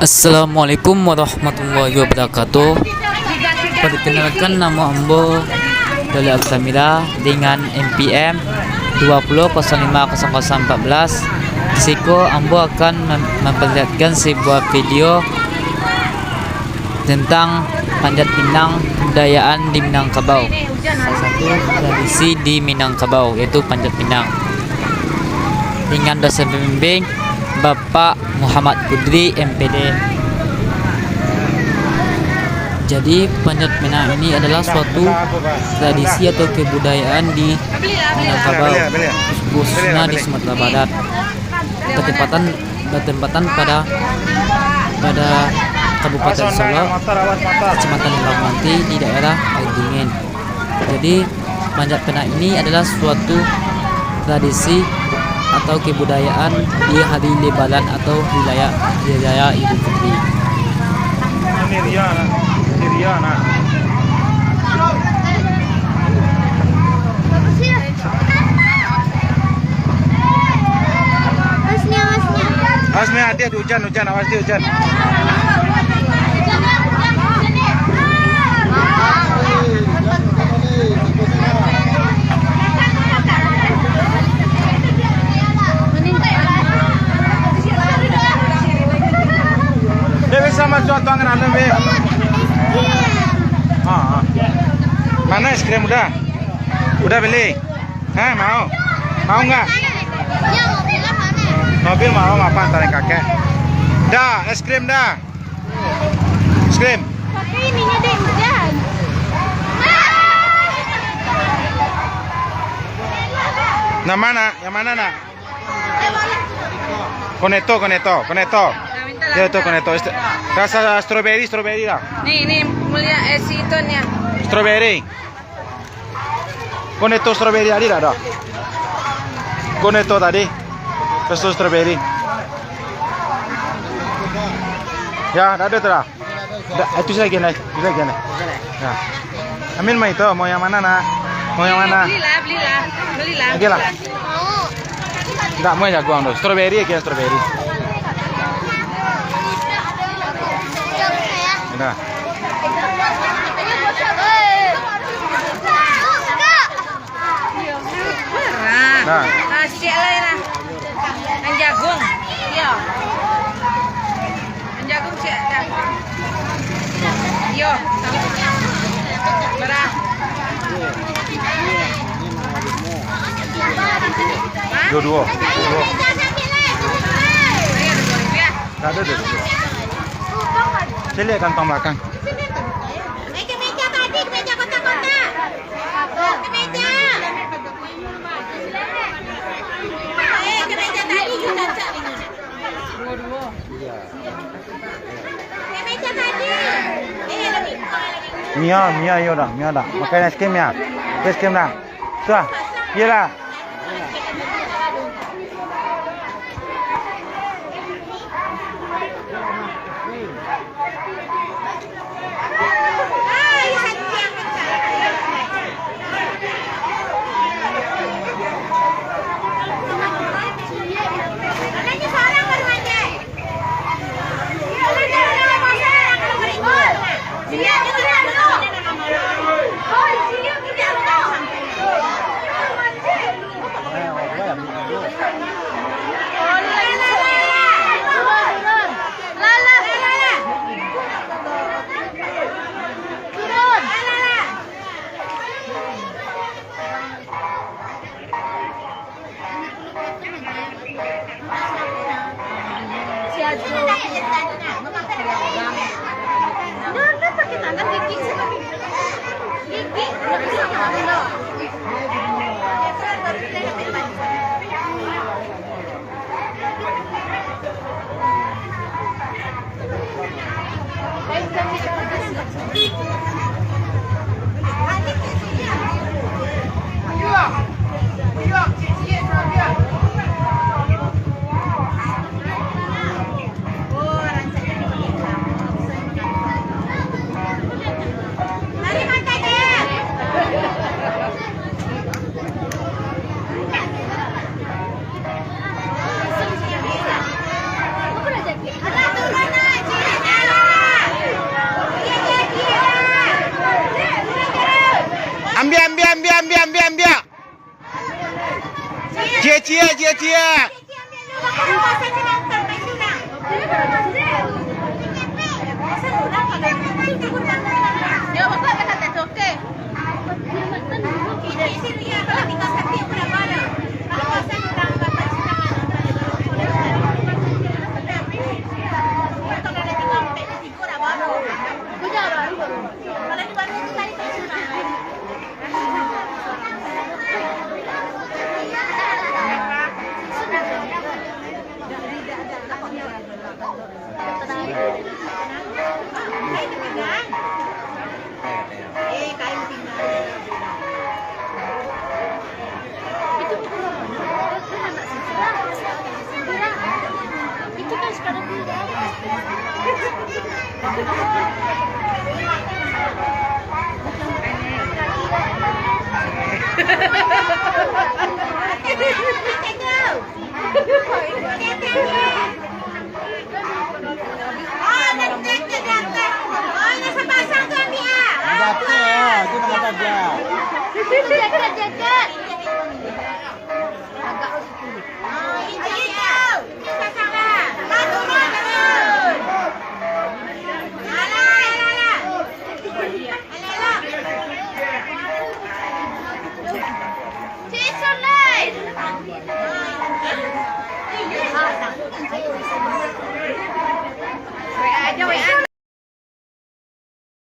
Assalamualaikum warahmatullahi wabarakatuh. Perkenalkan, nama Ambo Doli Altamira dengan NPM 20050014. Siko Ambo akan memperlihatkan sebuah video tentang panjat pinang kebudayaan di Minangkabau. Salah satu tradisi di Minangkabau yaitu panjat pinang. Dengan dosen pembimbing Bapak Muhammad Kudri MPD. Jadi panjat pinang ini adalah suatu tradisi atau kebudayaan di Minangkabau, khususnya di Sumatera Barat. Bertempatan pada Kabupaten Solo, Kecamatan Lembang di daerah Air Dingin. Jadi panjat pinang ini adalah suatu tradisi atau kebudayaan di hari Lebaran atau wilayah Idul Fitri. Awas nih, hati hujan, awas di hujan. Sama contohnya ada be. Mana es krim udah? Udah beli? Hah, mau? Mau nggak? Mobil mau apa antarin kakek? Dah, es krim dah. Es krim. Pakai ininya deh, hujan. Nah mana? Yang mana nak? Koneto. Ya itu koneto. Rasa strawberry lah. Nih mulia si itu nih. Strawberry. Koneto strawberry ada. Koneto tadi. Terus strawberry. Ya, ada tuh lah. Itu lagi nih. Ya. Amin mah itu mau yang mana nak? Mau yang mana? Belilah. Lagi lah. Enggak mau jagoan tuh. Strawberry ya, strawberry. Nah. Nah. Nasi lain yang jagung. Iya. Yang jagung sih. Yo. Berah. Dua. Ada Ada. Saya lihat kantong belakang. Ke meja tadi, ke meja kotak-kotak. Ke meja. Ke meja tadi juga cari. Dua. Ke meja tadi. Lebih. Mia dah. Makan es krim ya. Es krim dah. Sudah. Iyalah. Pakai tangan gigi. Cia. Yo, bapak kata oke. Ini dia kalau dikasih dia berapa ada? Kalau pasang orang kata kalau ada di Bandung di Gora baru. Kuda baru. Kalau di Bandung itu tadi tersurat. Itu kan sekarang Jaket, itu nama jaket. jaket.